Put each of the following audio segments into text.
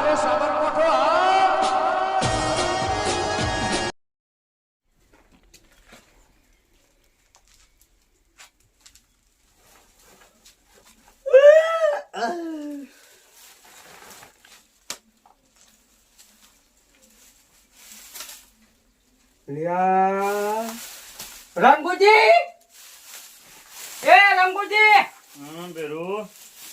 રે સાબરકોઠો હા રંગુજી એ રંગુજી બેરું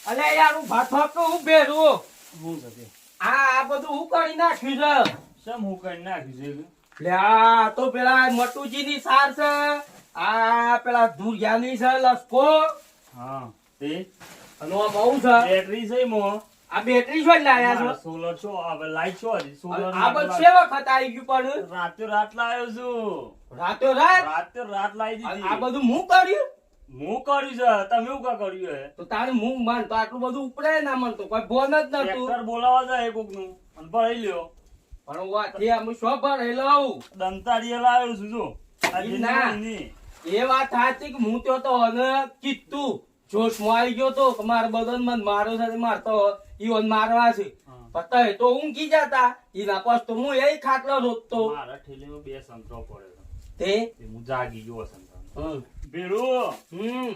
અલે યાર હું ભાત ભાગતો હું બેરું હું થશે આ બધું હું કરી નાખ્યું છે સમ હું કઈ નાખ્યું છે લે આ તો પેલા મટુજી ની સાર છે આ પેલા ધુરિયાની છે લસકો હા તે અને આ બહુ છે બેટરી છે મો આ બેટરી શું લાયા છો સોલર છો હવે લાઈટ છો સોલર આ બધું છે વખત આવી ગયું પણ રાતે રાત લાવ્યો છું રાતો રાત રાતે રાત લાવી દીધી આ બધું હું કર્યું હું કર્યું છે તમે શું કા કર્યું હે તો તારે હું માન તો આટલું બધું ઉપડે ના મન તો કોઈ બોન જ નતું ટ્રેક્ટર બોલાવા જાય કોક નું અને ભરાઈ લ્યો પણ વાત છે હું શો પર હેલો દંતારીએ લાવ્યો છું જો આ ઈ જે ના. ની એ વાત સાચી કે હું તો અને કીધું જોશમાં આવી ગયો તો કે મારા બદન મન મારો સાથે મારતો ઈવન મારવા છે પતા તો ઊંઘી જતા ઈના પાસ તો હું એ ખાટલો રોતતો મારા ઠેલીમાં બે સંતરો પડ્યો તે તે હું જાગી ગયો સંતરો હમ ભેરું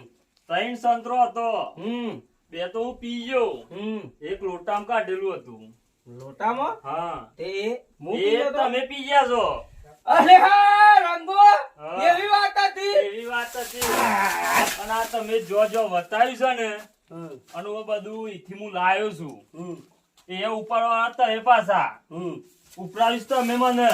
ત્રણ સંતરો હતો બે તો હું પી ગયો એક લોટામાં કાઢેલું હતું લોટામાં હા તે એ મૂકી દો તો. તમે પી ગયા છો અરે હા રંગો હા. એવી વાત હતી એવી વાત હતી અને આ તમે જો બતાવ્યું છે ને અને ਉਹ બધું ઈથી હું લાયો છું એ ઉપાડવા હતા એ પાછા ઉપરાવીશ તમે મને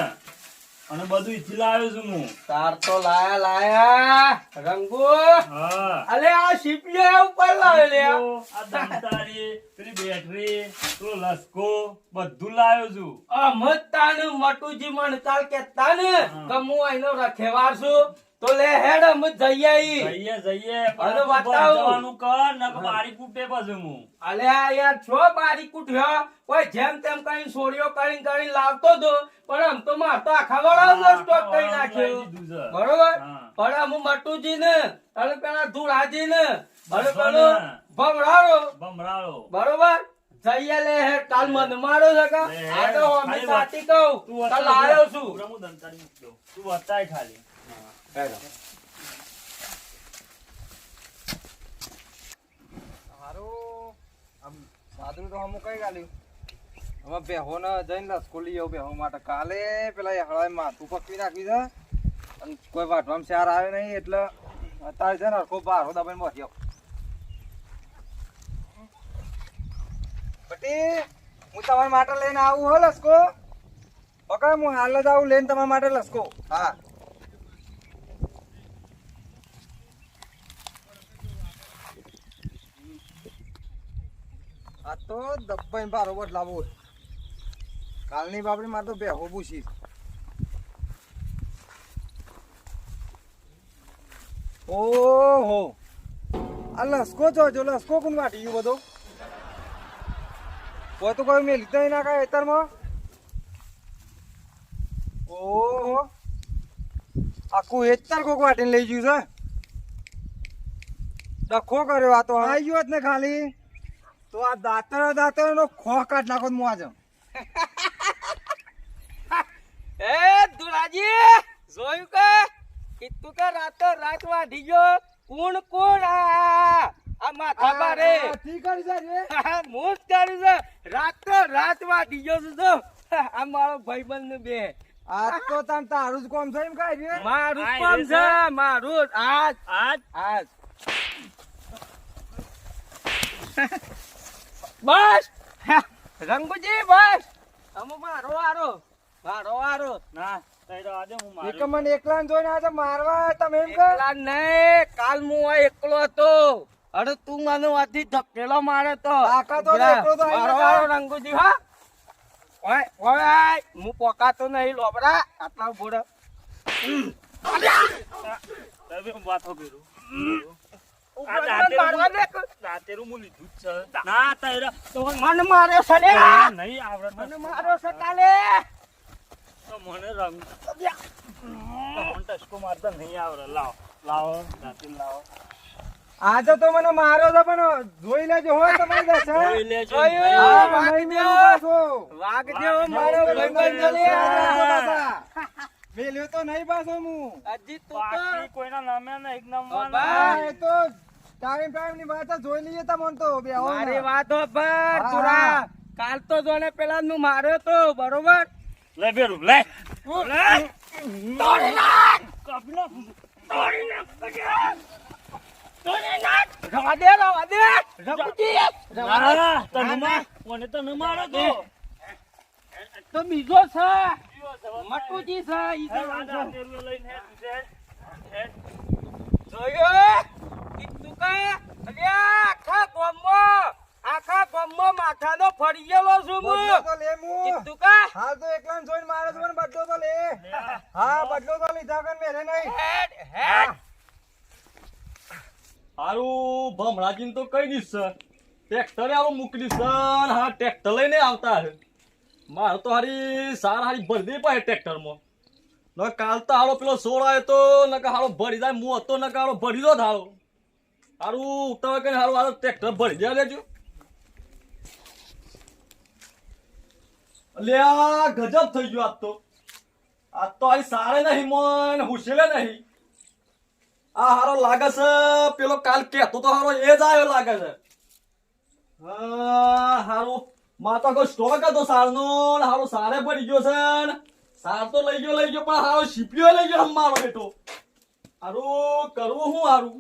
અને બધું ઈથી લાવ્યો છું હું તાર તો લાયા રંગો હા અલે આ સીપીએ ઉપર લાવે લે આ દમતારી પેલી બેટરી પેલો લસકો બધું લાવ્યો છું અમતાનું મટુજી મન કાલ કેતા ને કે હું એનો રખેવાર છું તો લે હેડ અમે જઈ આઈ જઈએ અને પણ બતાવું. જવાનું કર ને મારી કૂટે પછી હું અલે આ યાર છો બારી કુઠ્યો કોઈ જેમ તેમ કઈ સોડિયો કરીને લાવતો તો પણ આમ તો માર તો આખા વાળાનો સ્ટોક કરી નાખ્યો બરોબર હા. પણ હું મટુજી ને અને પેલા ધુળાજી ને અને પેલો ભમરાળો બમરાળો બરોબર જઈએ લે હે કાલ મને મારો છે કા લે આ તો અમે ખાલી સાચી કહું તું કાલ આવ્યો છું હું દંતારી મૂકી દઉં તું બતાય ખાલી હારું આમ સાદરું તો હમું કઈ ગાલ્યું હવે બેહો ને જઈને લસકોલી આવું બેહો માટે કાલે પેલા હળાઈ માથું પકવી નાખ્યું છે અને કોઈ વાટવામાં ચાર આવે નહીં એટલે અત્યારે છે ને હરખો બારો દબાઈને બોધ્યો પટી હું તમારા માટે લઈને આવું હો લસકો ઓકે હું હાલ જ આવું લઈને તમારા માટે લસકો હા આ તો દબાઈને બારોબર લાવવો કાલની બાપડી મારે તો બેહો પૂછી ઓહો આ લસકો જો લસકો કોણ વાટી ગયું બધો કોઈ તો કોઈ મેં લીધા ના કાંઈ એતરમાં ઓહો આખું એતર કોક વાટીને લઈ ગયું છે ડખો કર્યો આ તો આવી ગયો જ ને ખાલી તો આ દાતર નો ખો કાઢ નાખો હું આજે એ ધુળાજી જોયું કે કીધું કે રાતો રાત વાઢી ગયો કોણ આ માથા બારે ઠીક કરી છે મોજ કરી છે રાતો રાત વાઢી ગયો છું તો આ મારો ભાઈબંધ ને બે આજ તો તને તારું જ કોમ છે એમ કાંઈ રે મારું જ કામ છે મારું જ. આજ બસ રંગુજી બસ અમે મારો વારો ના તઈ આજે હું એક મારું મને એકલા જોઈને આજે મારવા તમે એમ કહો એકલા નહીં કાલ હું આ એકલો હતો અરે તું મને વાથી ધકેલો મારે તો કાકા તો એકલો તો આવી મારો નતા. રંગુજી હા ઓય હું પોકાતો નહીં લોબરા આટલા બોડ તમે વાતો કરું દાંતેરું હું લીધું જ છે ના તઈ મને માર્યો છે લે નહીં આવડે મને માર્યો છે કાલે તો મને રંગ તમને ટસકો મારતા નહીં આવડે લાવો દાંતી લાવો આજે તો મને માર્યો છે પણ જોઈ લેજો હો તમારી દશા. જોઈ લેજો. હા, નહીં મેલું પાછો. વાગજો મારો ભાઈબંધ છે લે. મેલ્યો તો નહીં પાછો હું. હજી તું તો બાકી કોઈના નામે ને એક નામમાં બાબા. હા, એ તો ટાઈમ ની વાત છે, જોઈ લઈએ તમને તો બેહો ને. મારી વાતો પર હા. તુરા કાલ તો જોને પેલા નું માર્યો તો બરોબર લે બેરું લે તોડી નાખ! કાપી નાખ. તોડી નાખ બજા! તોડી નાખ! રવા દે રઘુજી! રવા દે. ના, તને માર. કોને તને મારો તો તો બીજો છે મટુજી છે ઈ તો વાંધો. જોયો કીધું કે અલ્યા આખા ગામમાં માથાનો ફરી ગયેલો છું બદલો હું તો લે હું. કીધું કે હાલ તો એકલાને જોઈને મારે છે પણ બદલો તો લે. હા, બદલો તો લીધા કર મેરે નહીં. હેડ હારું ભમરાજીને તો કઈ દીસ છે ટ્રેક્ટરે આવું મૂકી દીસ હા ટ્રેક્ટર લઈને આવતા હે મારે તો હારી સાર હારી ભરી દે પાય ટ્રેક્ટરમાં ન કાલ તો હારો પેલો સોળ આવ્યો તો નકા હારો ભરી જાય હું હતો નકા હારો ભરી દો હારો હારું ઉતાવળ કરીને હારું હારો ટ્રેક્ટર ભરી દે લેજો અલ્યા ગજબ થઈ ગયો આજ તો હારી સારે નહીં મન હુશેલે નહીં આ હારો લાગે છે પેલો કાલ કેતો તો હારો એ જ આવ્યો લાગે છે હારું માતા કોઈ સ્ટોક હતો સારનો ને હારો સારે ભરી ગયો છે ને સાર તો લઈ ગયો પણ હારો શીપ્યો લઈ ગયો મારો બેટો હારું કરવું હું હારું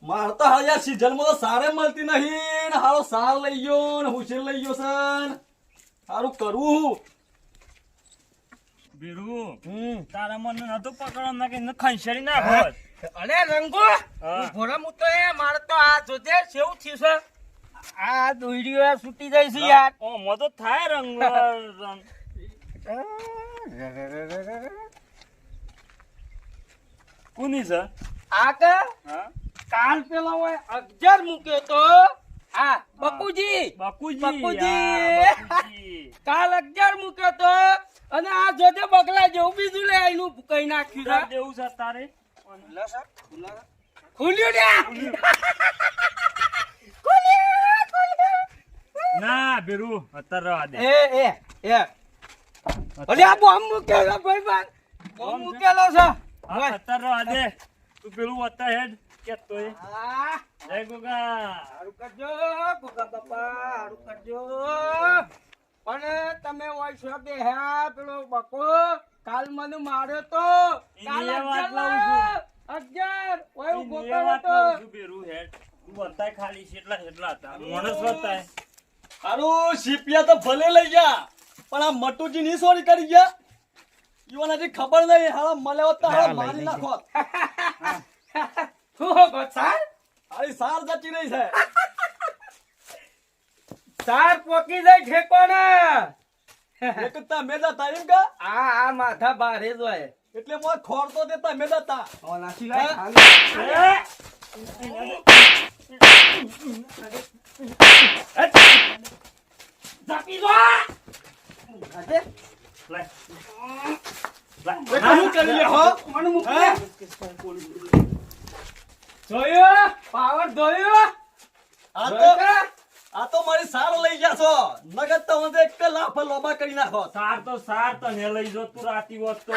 માર તો હાયા સીઝન માં તો સારે મળતી નહીં ને હારો સાર લઈ ગયો ને હુશેર લઈ ગયો છે ને હારું કરવું હું બીરું તારા મને નતો પકડવા ના કે ખંશેરી નાખો અરે રંગો ભોરા હું તો એ મારે તો આ જોજે કેવું થયું છે આ દોઈડીઓ છૂટી જાય છે યાર ઓ મો તો થાય રંગ કોની છે આ કે હા કાલ પેલો હોય 11 મૂક્યો તો આ બકુજી કાલ 11 મૂક્યો તો અને આ જોજે બગલા જેવું બીજું લે આઈનું કઈ નાખ્યું છે દેવું છે તારે ખુલ્યું ને ના બીરું અત્યારે રવા દે એ અરે આ બોમ્બ મૂકેલો ભાઈ બાન બોમ્બ મૂકેલો છે અત્યારે રવા દે તું પેલું અત્યારે હેડ કેતો એ આ જય ગોગા હારું કરજો ગોગા બાપા હારું કરજો પણ તમે હોય છો બે હે પેલો બકો કાલ મને માર્યો તો કાલ એ વાત 11 લાવું છું. 11 ઓય ઉભો એ કર્યો વાત તો લાવું છું બીરું હેડ તું બતાય ખાલી કેટલા હતા માણસ બતાય હારું શીપિયા તો ભલે લઈ ગયા પણ આ મટુજી ની સોરી કરી ગયા ઈવન હજી ખબર નહીં હારા મળે હોત તો હારા મારી નાખો હો ગોસાર હારી સાર જતી રહી છે સાર પોકી જાય ઠેકોને એક તમે જતા એમ કે આ માથા બારે જ હોય એટલે મોર ખોરતો તે તમે જતા ઓલા સિવાય હા? ખાલી જાપી દો અરે લે શું કરીએ હો મને મૂકી હે? જોયો પાવર જોયો આ તો મારી સાર લઈ ગયા છો નગદ તો મને એક લાફ લોબા કરી નાખો સાર તો ને લઈ જો તું રાતી હોત તો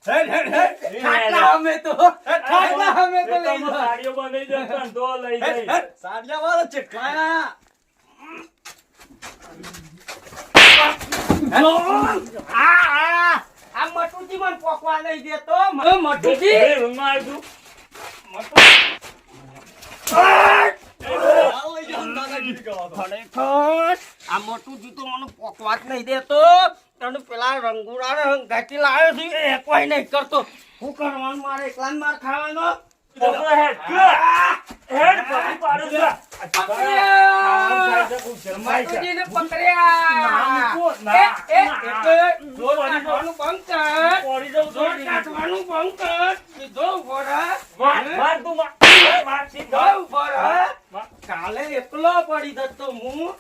હેડ હેડ હેડ ખાટલા અમે તો ખાટલા અમે તો લઈ તમે દો સાડીઓ બનાવી દે પણ તો લઈ હેડ જઈ હેડ સાડિયા વાળા ચેટલાયા આ મટુજી મને પોકવા નહીં દેતો મટુજી એ રૂમમાં આવ્યું સાર લઈ ગયા દાદાગીરી કરો તો. ખરેખર આ મટુજી તો મને પોકવા જ નહીં દેતો તને પેલા રંગુરાને હંગાથી લાવ્યો છું એ કોઈ નહીં કરતો શું કરવાનું મારે એકલા માર ખાવાનો હેડ પકડી પાડો છે મટુજીને પકડ્યા જોર કાઢવાનું બંધ કર જોર કાઢવાનું બંધ કર સીધો ઉભો રહે સીધો ઉભો રહે કાલે એકલો પડી જતો હું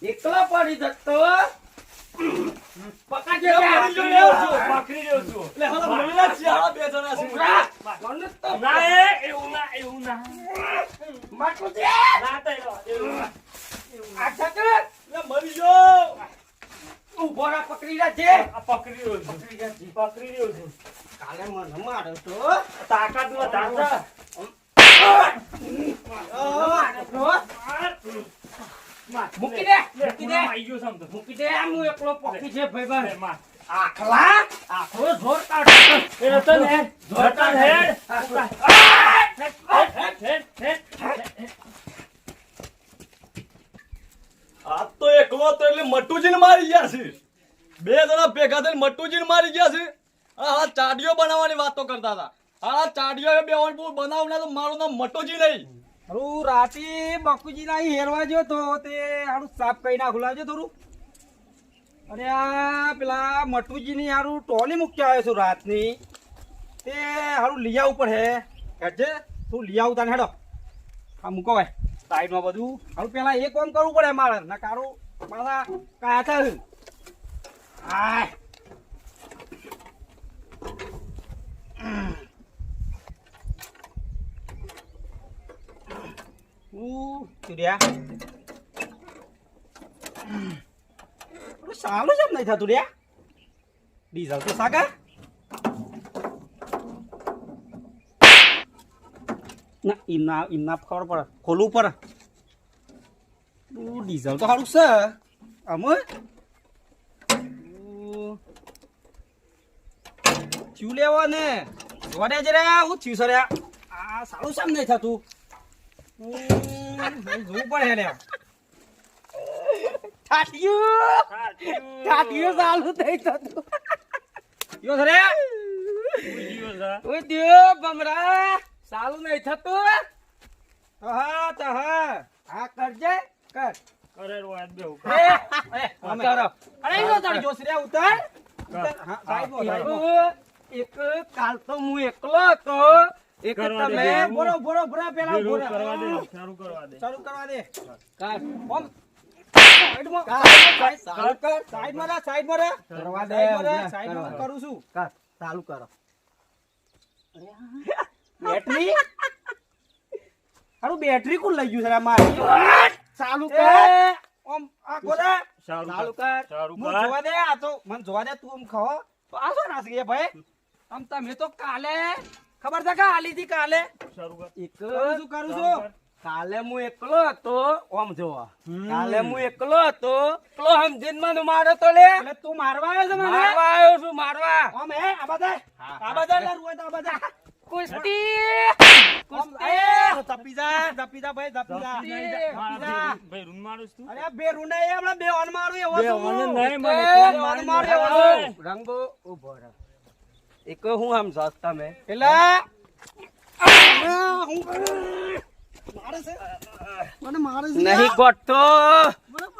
એકલો પડી જતો પકડજો લે, લે. મરી ગયો, લે, છું. પકડી રહ્યો છું. લે, હવે મળ્યા જ છીએ, આ બે જણા છે. મને તો ના એવું ના માટલું દે. ના તૈલો એવું ના. આ છકર લે, મરી ગયો. ઊભો રહો, પકડી રાખજે. આ પકડી રહ્યો છું. પકડી રહ્યો છું. કાલે મને માર્યો તો તાકાત વધારતા. મૂકી દે, મૂકી દે. આઈ ગયો સમજો. મૂકી દે, હું એકલો પોકી છે ભાઈબંધ. લે, માર. આખલા આખલો જોર કાઢો. એ રતન હેડ. રતન હેડ. આ તો એકલો હતો એટલે મટુજીને મારી ગયા છે. બે જણા ભેગા થઈને મટુજીને મારી ગયા છે. આ ચાડીઓ બનાવવાની વાતો કરતા હતા. આ ચાડીઓ બે બનાવના તો મારું નામ મટુજી નહીં. હારું રાતે બકુજી ના હેરવા ગયો તો તે હારું સાફ કરી નાખું લાવજો થોડું. અને આ પેલા મટુજી ની હારું ટોલી મૂકી આવ્યો છું રાતની તે હારું લઈ આવવું પડે. હેડજે તું લઈ આવું તાને હેડો. આ મૂકો ભાઈ સાઈડમાં બધું હારું પેલા એ કામ કરવું પડે મારે ના કારું પાછા કાયા થાય. આય ચુડિયા સારું જેમ નહીં થતું રે. ડીઝલ તો સાકા ના એમના ખબર પડે ખોલવું પડે. ડીઝલ તો સારું છે આમ ચૂ લેવો ને વડે જ રે હું થયું સર આ સારું છે નહીં થતું. જોવું પડે લે ઠાઠિયું ચાલુ થઈ થતું. યો સરે ઓય દેવ બમરા ચાલુ નહીં થતું. હા તો હા કરજે કર. કરે રો આજ બેહુ. ઉતારો અરે ઈનો તાર જોશ રે ઉતાર. હા સાઈડમાં એક કાલ તો હું એકલો હતો. એક કરવા દે, તમે હું- બોરો બોરો બોરા પેલા બેહુ બોરા કરવા દે. સારું કરવા દે. ચાલુ કરવા દે. કાઢ. ઓમ સાઈડમાં સાઈડ કર સાઈડમાં રે સાઈડમાં રે કરવા દે, સાઈડમાં કરવા. કરું છું. કાઢ. ચાલુ કરો. બેટરી હારું બેટરી કોણ લઈ ગયું છે આ મારી? ચાલુ એ, કર. ઓમ આ કોને સારું ચાલુ કર. કર. સારું હું કર. જોવા દે આ તો મને જોવા દે તું આમ ખાઓ તો આ શું નાસી ગયા ભાઈ? આમ તમે તો કાલે ખબર છે કે આલી હતી કાલે સારું કર. એક કરું છું કાલે હું એકલો હતો ઓમ જોવા કાલે હું એકલો હતો એકલો સમજીને મને મારો તો લે એટલે તું મારવા આવ્યો છે મને? મારવા આવ્યો છું મારવા આમ હે આ બધા આ બધા લે રૂવા તો આ બધા કુસ્તી આમ, એ, ધપી જા ભાઈ ધપી જા. મારા ભાઈ રૂમ મારું છું. અરે આ બે રૂંડા એ હમણાં બે ઓન મારું એવો બે છું ઓન હું. નહીં મને. બે ઓન મારું એવો છું. રંગો ઉભો રહે એક હું આમ જોત તમે એટલે હું મારે છે મને મારે છે નહીં ગોઠતો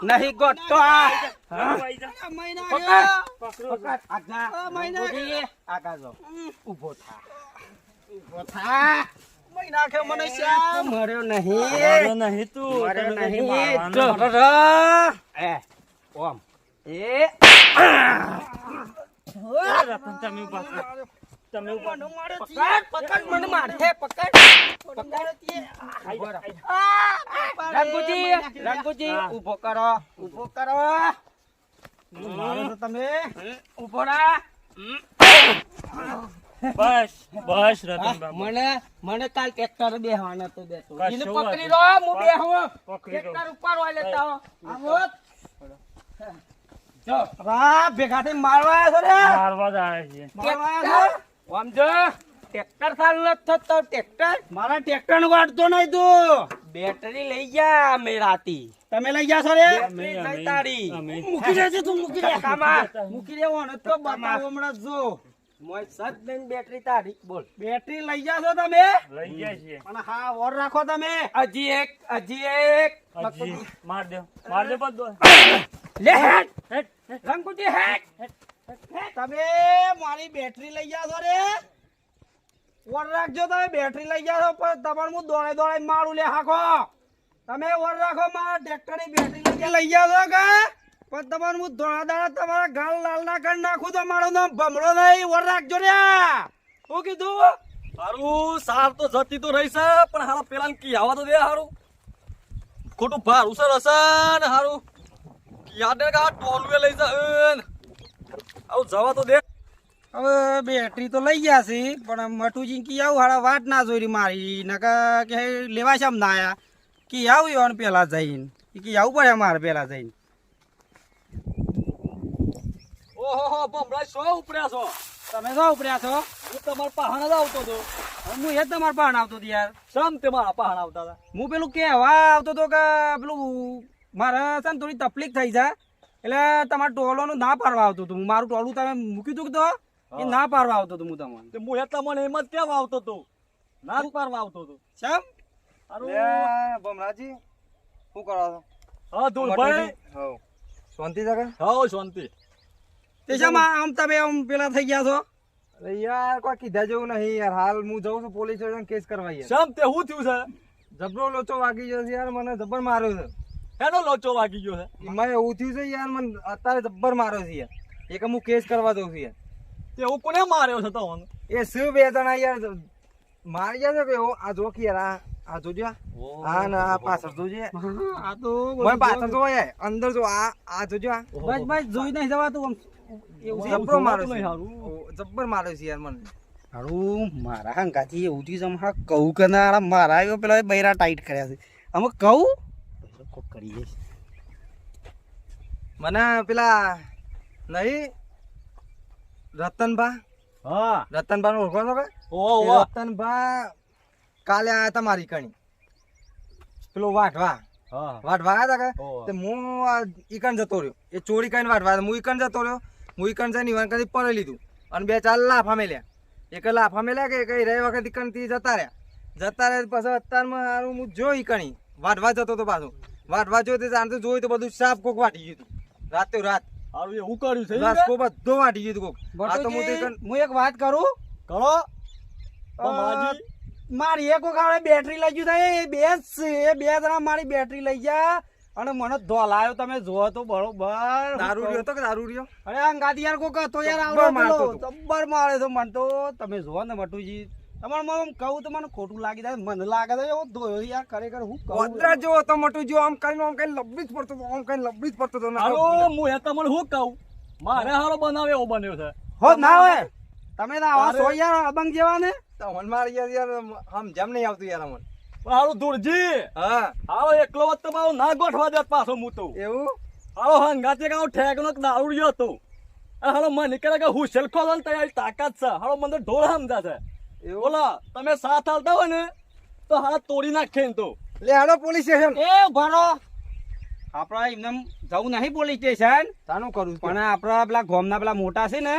નહીં ગોઠતો આ આઈ જા. આ મહિના પકડ. ગયા. પકડ આગા આ મહિના ઉભી. આગા જો ઉભો થા ઉભો થા. મહિના કે મને શ્યામ મર્યો મારો નહીં નહીં તું. મર્યો તને નહીં મારવાનો. એ ઓમ એ રતન તમે ઉભા થો. તમે ઉભા થો. પકડ પકડ મને મારે પકડ રંગુજી રંગુજી હા. ઉભો કરો ઉભો કરો મારો છો તમે ઉભો રા બસ બસ રતન બાબુ. મને કાલ ટ્રેક્ટર બેહવાનો તો દેતો કશો એને વાંધો પકડી લો હું બેહું પકડી લો. ટ્રેક્ટર ઉપર વાય લેતા આવો જો રા ભેગા થઈને મારવા આવ્યા છો રે મારવા જ આવે છે. મારવા આવ્યા છો? આમ જો ટ્રેક્ટર ચાલુ નથી થતો ટ્રેક્ટર મારા ટ્રેક્ટર નું વાળતો નહીં તું બેટરી લઈ ગયા અમે રાતી તમે લઈ ગયા છો રે બેટરી લઈ તારી અમે મૂકી દેજે તું મૂકી દે ધક્કામાં. મૂકી દેવાનો તો બતાવો હમણાં જો મોય સદ લઈને બેટરી તારી બોલ બેટરી લઈ ગયા છો તમે લઈ ગયા છીએ. પણ હા ઓર રાખો તમે હજી એક હજી માર દે બધો. લે હેડ હેટ, હેટ. રંગુજી હેડ તમે મારી બેટરી લઈ ગયા છો રે ઓર રાખજો તમે બેટરી લઈ ગયા છો પણ તમારે હું દોડે દોડે મારું લે હાખો તમે ઓર રાખો મારા ટ્રેક્ટર ની બેટરી લઈ ગયા છો કે પણ તમારું હું ધોળા દાડા તમારા ગાલ લાલ ના કરી નાખું તો મારો નામ ભમરો નહીં વર રાખજો રે શું કીધું હારું સાર તો જતી તો રહી છે પણ હારા પેલા કી આવા તો દે હારું ખોટું ભારું છે રસન હારું યાદ ને કા ટોલુએ લઈ જા આવું જવા તો દે હવે બેટરી તો લઈ ગયા છે પણ મટુજી કી આવું હારા વાટ ના જોઈ મારી નકા કે લેવા છે ના આયા કી આવું યોન પેલા જઈને કી આવું પડે મારે પેલા જઈને ઓહો બમરાજ સો ઉપડ્યા છો તમે શું ઉપડ્યા છો હું તમારા પહાણ જ આવતો હતો હું એ જ તમારા પાણ આવતો હતો યાર સમ તે મારા પહાણ આવતા હતા હું પેલું કહેવા આવતો હતો કે પેલું મારે છે ને થોડી તકલીફ થઈ જાય એટલે તમારા ટોલોનું ના પાડવા આવતું હતું મારું ટોલું તમે મૂક્યું હતું કે તો એ ના પાડવા આવતો હતો હું તમને તે હું તમને એમ જ કેમ આવતો હતો ના જ પારવા આવતો હતો શેમ હારું લે બમરાજી શું કરો છો હા ધૂળભાઈ હવ શાંતિ જગા હા શાંતિ તે શેમ આમ તમે આમ પેલા થઈ ગયા છો અરે યાર કોઈ કીધા જેવું નહીં યાર હાલ હું જઉં છું પોલીસ સ્ટેશન કેસ કરવા યાર સમ તે શું થયું છે જબરો લોચો વાગી ગયો છે યાર મને જબર માર્યો છે એનો લોચો વાગી ગયો છે એમાં એવું થયું છે યાર મને અત્યારે જબ્બર માર્યો છે યાર એક હું કેસ કરવા જઉં છું યાર તે હું કોને માર્યો છે તમને એ શું બે જણા યાર મારી ગયા છે કે આ જો કે યાર આ જોજો આ ને આ પાછળ જોજે આ તો મને પાછળ જો યાર અંદર જો આ જોજો આ બસ બસ જોઈ નહીં જવાતું આમ એવું છે જબ્બરો માર્યો નહીં છે હારું જબ્બર માર્યો છે યાર મને હારું મારા હંગાથી એવું થયું છે હમણાં કહું કે ના મારા આવ્યો પેલા બૈરા ટાઈટ કર્યા છે અમે કહું કોક કરી જઈશ મને પેલા નહીં રતનભા હા રતનભા નો ઓળખો છો કે ઓ એ રતનભા કાલે આયા હતા મારી કણી પેલો વાઢવા હા વાઢવા આવ્યા હતા ઓહો. કે હું ઈકણ જતો રહ્યો એ ચોરી કરીને વાઢવા હું ઈકણ જતો રહ્યો હું ઈકણ જઈને ઈવન કદી પડી લીધું અને બે ચાર લાફા મેલ્યા એક લાફા મેલ્યા કે કઈ રહી વખત ઈકણ થી જતા રહ્યા પછી અત્યારમાં હારું હું જો ઈકણી વાઢવા જતો હતો પાછો વાઢવા જોયો તે જાણતો જોયું તો બધું સાફ કોક વાટી ગયું હતું રાતે રાત હારું એવું કર્યું છે એમ રાત કે? કો બધો વાટી ગયું હતું કોક આ તો હું તો બટુજી, ઈકણ હું એક વાત કરું કરો બમરાજી મારી એક વખત બેટરી લઈ ગયું એ બે જ છે એ બે જણા મારી બેટરી લઈ ગયા અને મને ધોલાયો તમે જોવો તો બરોબર દારૂ રહ્યો હતો કે દારૂ રહ્યો અરે અંગાતી યાર કોક હતો યાર જબ્બર આવડો મારતો પેલો હતો. જબ્બર મારે છે મને તો તમે જોવો ને મટુજી તમારે મને કહું તો મને ખોટું લાગી જાય મને લાગે છે એવો ધોયો યાર ખરેખર હું કહું ગોદરા જેવો હતો મોટું જો આમ કરીને લબડી જ પડતો હતો આમ કરીને લબડી જ પડતો હતો ને હારું હું એ તમને શું કહું મારે હારો બનાવે એવો બન્યો છે હો ના હોય તમે તો આવા અરે. છો યાર અબંગ જેવા ને તમને મારે યાર આમ જેમ નહીં આવતું યાર અમને પણ હારું ધૂળજી હા હારો એકલો વખત તમારો ના ગોઠવા દે પાછો હું તો એવું હારો હંગાતે કાં ઠેકનો દારૂડિયો હતો અને હારો મને કરે કે હું શેલખો લઈને તૈયારી તાકાત છે હારો મને ઢોર સમજા છે એવું બોલો તમે સાથ હાલતા હોય ને તો હાથ તોડી નાખે ને તો લે હાલો પોલીસ સ્ટેશન એ ભરો આપડા એમને જવું નહીં પોલીસ સ્ટેશન તાનું કરું પણ આપડા પેલા ગામના પેલા મોટા છે ને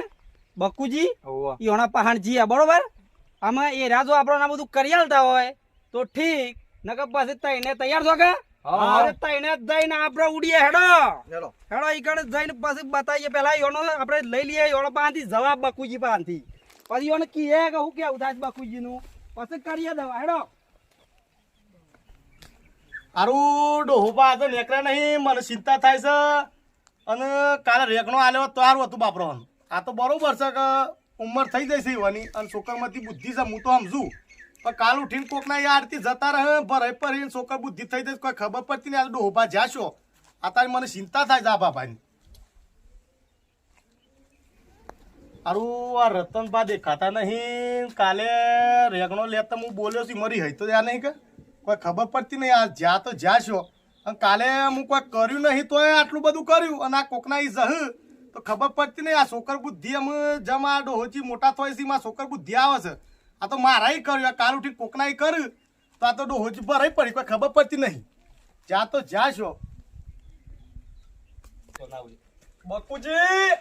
બકુજી હોવા ઈઓના પહાણજી બરોબર આમાં એ રાજો આપણને બધું કરી આલતા હોય તો ઠીક નકર પછી તઈને તૈયાર છો કે હા. હવે તઈને જ જઈને આપણે ઉડીએ હેડો ચલો હેડો ઈ કણે જઈને પછી બતાવીએ પેલા ઈઓનો આપણે લઈ લઈએ ઈઓનો પાસેથી જવાબ બકુજી પાસેથી પછી ઈઓને કીએ કે હું કેવું થાય બકુજી નું પછી કરીએ દવા હેડો હારું ડોહોબા તો નેકરા નહીં મને ચિંતા થાય છે અને કાલે રેકનો આલ્યો તો સારું હતું બાપરોન આ તો બરોબર છે કે ઉંમર થઈ જશે એવાની અને છોકરમાંથી બુદ્ધિ છે હું તો સમજું પણ કાલ ઉઠીને કોકના યારથી જતા રહે ભરાઈ પડીને છોકર બુદ્ધિ થઈ જશે કોઈ ખબર પડતી નહીં આ ડોહોબા જાશો અત્યારે મને ચિંતા થાય છે આ બાપાની હારું આ રતનબા દેખાતા નહીં કાલે રેગણો લેતા હું બોલ્યો છું મરી હઈ તો ત્યાં નહીં કે કોઈ ખબર પડતી નહીં આ જ્યાં તો જ્યાં છો અને કાલે હું કોઈ કર્યું નહીં તોય આટલું બધું કર્યું અને આ કોકના ઈ જહ તો ખબર પડતી નહીં આ છોકર બુદ્ધિ અમે જમા ડોહોચી મોટા થાય છે માં છોકર બુદ્ધિ આવે છે આ તો મારાય કર્યું આ કાલ ઉઠી કોકના કર્યું તો આ તો ડોહોચી ભરાઈ પડી કોઈ ખબર પડતી નહીં જ્યાં તો જ્યાં છો બકુજી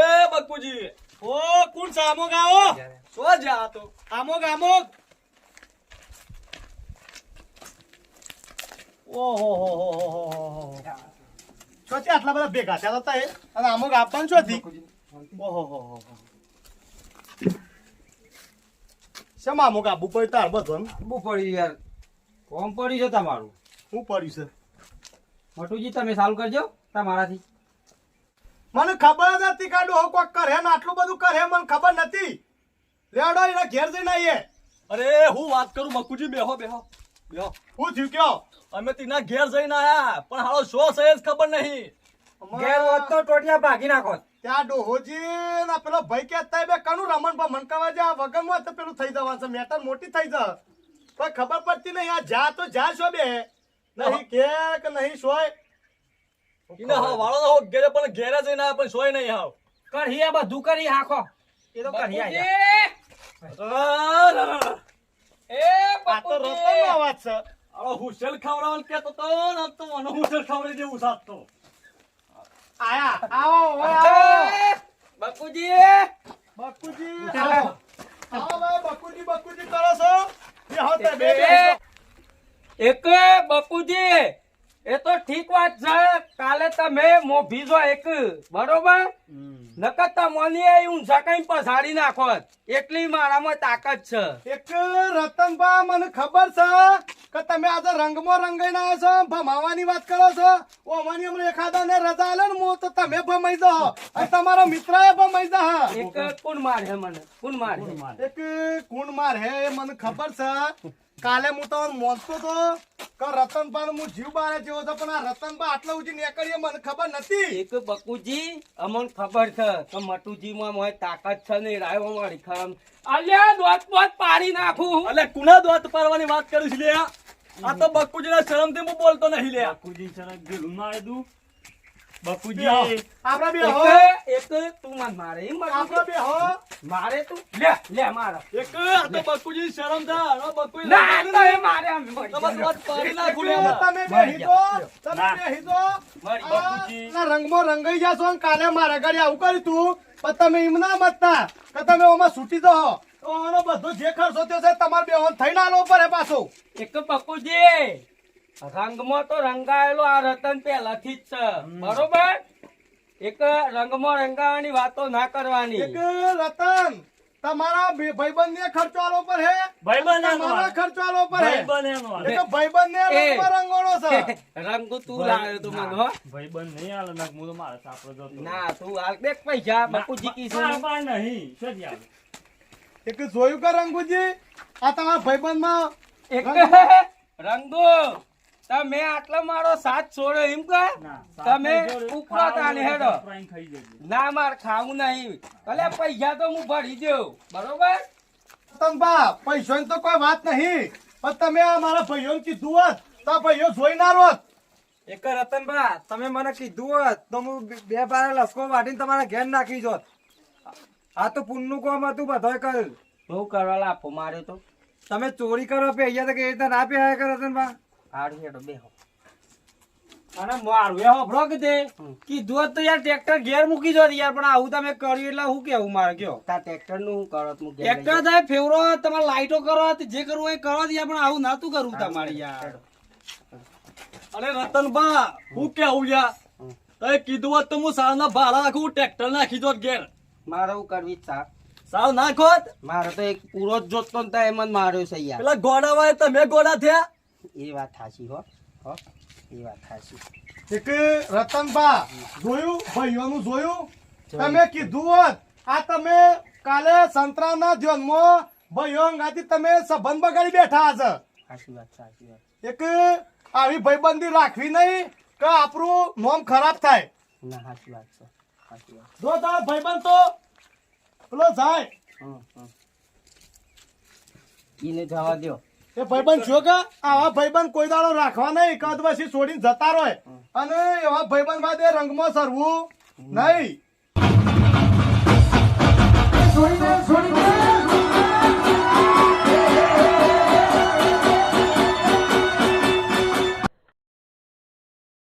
એ બકુજી ઓ કોણ છે આમોગ આવો શું જા તો આમોગ આમોગ ઓહો ચોથી આટલા બધા ભેગા થયા હતા એ અને આમોગ આપવાનું ચોથી ઓહો શેમાં આમોગ આપવું પડે તાર બધું એમ બહુ પડ્યું યાર કોમ પડ્યું છે તમારું શું પડ્યું છે મટુજી તમે ચાલુ કરજો તમારાથી મને ખબર જ હતી કાઢું હવે કોક કરે ને આટલું બધું કરે મને ખબર નથી. લેવડો એના ઘેર જઈને આવીએ. અરે હું વાત કરું મકુજી, બેહો બેહો બેહો. હું થયું કયો? અમે તેના ઘેર જઈને આયા પણ હાલો શો છે જ ખબર નહીં. ઘેર હોત તો ટોટિયા ભાગી નાખો. ત્યાં ડોહોજી ના પેલો ભાઈ કહેતા બે કનું રમણ પર મનકાવા જા વગરમાં તો પેલું થઈ જવાનું છે મેટર મોટી થઈ જાય કોઈ ખબર પડતી નહીં. આ જા તો જા છો બે નહીં કે નહીં સોય ઈને હા વાળો હો ઘેરે પણ ઘેરે જઈને આયા પણ સોય નહીં હાવ. કરી આ બધું કરી હાખો. એ તો કરી આયા. આ તો રતનનો અવાજ છે. હવે હુસેલ ખવડાવવાનું કહેતો તો ને આજ તો મને હુસેલ ખવડાવી દેવું સાચતો. આયા આવો ઓય આવો બાપુજી બકુજી આવો આવો ભાઈ બકુજી બકુજી કરો છો બે હોતે બે એક બકુજી એ તો ઠીક વાત છે કાલે તમે મોભી જો એક બરોબર નકર તમને ઊંઝા કઈ પછાડી નાખો એટલી મારામાં તાકાત છે. એક રતનભા મને ખબર છે કે તમે આજે રંગમાં રંગાઈને આવ્યા છો ભમાવાની વાત કરો છો. ઓ અમારી હમણાં એખાદા ને રજા આલે ને મો તો તમે ભમાઈ જાઓ અને તમારો મિત્ર એ ભમાઈ જા. એક કોણ મારે મને કોણ મારે એક કુણ માર હે એ મને ખબર છે. કાલે હું તો મોનતો તો કે રતનભા હું જીવ બારે જેવો છે પણ આ રતનભા આટલા ઉજી નીકળીએ મને ખબર નથી. એક બકુજી અમને ખબર છે કે મટુજી માં મોય તાકાત છે ને રાયો મારી ખમ અલ્યા દોત દોત પાડી નાખું. એટલે કુના દોત પાડવાની વાત કરીશ લે? આ તો બકુજીના શરમથી હું બોલતો નહીં લે. બકુજી સરક ગેલું મારે દઉં. બકુજી આપડે બે હો એક તું મને મારે એમ આપડે બે હો મારે તું લે લે મારો એક આ તો બકુજી શરમ થા આ બકુજી ના તો એ મારે આમ તમારે વાત પાડી નાખું લે. તમે બે હિજો તમે બે હિજો બકુજી ના રંગમાં રંગાઈ જાશો અને કાલે મારા ઘરે આવું કર્યું તું પણ તમે એમ ના મતતા કે તમે ઓમાં છૂટી જાઓ તો આનો બધો જે ખર્ચો થયો છે તમારે બે હોન થઈને આલો પડે પાછો. એક બકુજી રંગમાં તો રંગાયેલો આ રતન પહેલાથી જ છે બરોબર. એક રંગમાં રંગાવાની વાતો ના કરવાની. એક રતન તમારા ભાઈબંધ ને ખર્ચો આલો પર હે ભાઈબંધ એનો તમારા હાલ. ખર્ચો આલો પર હે ભાઈબંધ એનો હાલ. એક ભાઈબંધ ને રંગમાં રંગોળો છે. રંગ તું લાવ્યો તું મને હો ભાઈબંધ નહીં હાલે નાખ હું તો મારે સાપડો જતો. ના તું હાલ દેખ પૈસા બકુજી કી છે બાર નહીં શેથી આવે? એક જોયું કે રંગુજી આ તમારા ભાઈબંધ માં એક રંગો તમે આટલો મારો સાથ છોડો એમ કે ના, તમે સાપડો જોડે ઉપરા તાને હેડો ફ્રાઈંગ ખાઈ જજો. ના માર ખાવું નહીં ભલે પૈસા તો હું ભરી દઉં બરોબર. રતનભા પૈસાની તો કોઈ વાત નહીં પણ તમે આ મારા ભાઈઓને કીધું હોત તો આ ભાઈઓ જોઈ ના રોત. એક રતનભા તમે મને કીધું હોત તો હું બે બાર લસકો વાટીને તમારા ઘેર નાખી જોત. આ તો પુણનું કામ હતું બધોય કર્યું. શું કરવા લાપો મારે તો તમે ચોરી કરો પે અહીંયા તો કે રીતે ના પે કે રતનભા હારું હેડો બેહો. અને મારું એ હોભળો કે તે કીધું હોત તો યાર ટ્રેક્ટર ઘેર મૂકી દો યાર પણ આવું તમે કર્યું એટલે હું કેવું મારે કયો તાર ટ્રેક્ટર નું હું કરો હું ઘેર લઈ ટ્રેક્ટર થાય ફેવરો તમારે લાઈટો કરો જે કરવું હોય એ કરો યાર પણ આવું નાતું કરવું તમારે યાર. અરે રતનભા હું કેવું યાર તમે કીધું હોત તો હું સાવના ભાડા નાખું ટ્રેક્ટર નાખી દોત ઘેર. જાઉં. મારે હું કરવી જ સાહેબ સાવ નાખોત મારે તો એક પૂરો જ જોતતો ને તો એમ જ માર્યો છે યાર. પેલા ગોડા વાય તમે ગોડા થયા. એ વાત થાશી હો હો એ વાત થાશી. એક રતનભા જોયું ભાઈઓનું જોયું તમે કીધું હોત આ તમે કાલે સંતરાના ધ્યાનમાં ભાઈઓ અંગાથી તમે સંબંધ બગાડી બેઠા હશે. સાચી વાત સાચી વાત. એક આવી ભાઈબંધી રાખવી નહીં કે આપણું નોમ ખરાબ થાય. ના સાચી વાત છે સાચી વાત. જો તારા ભાઈબંધ તો પેલો જાય એને જવા દ્યો. એ ભાઈબંધ છો કે આવા ભાઈબંધ કોઈ દાડો રાખવા નહીં કદવસી છોડીને જતા રહે અને એવા ભાઈબંધ બાદ એ રંગમાં સરવું નહીં.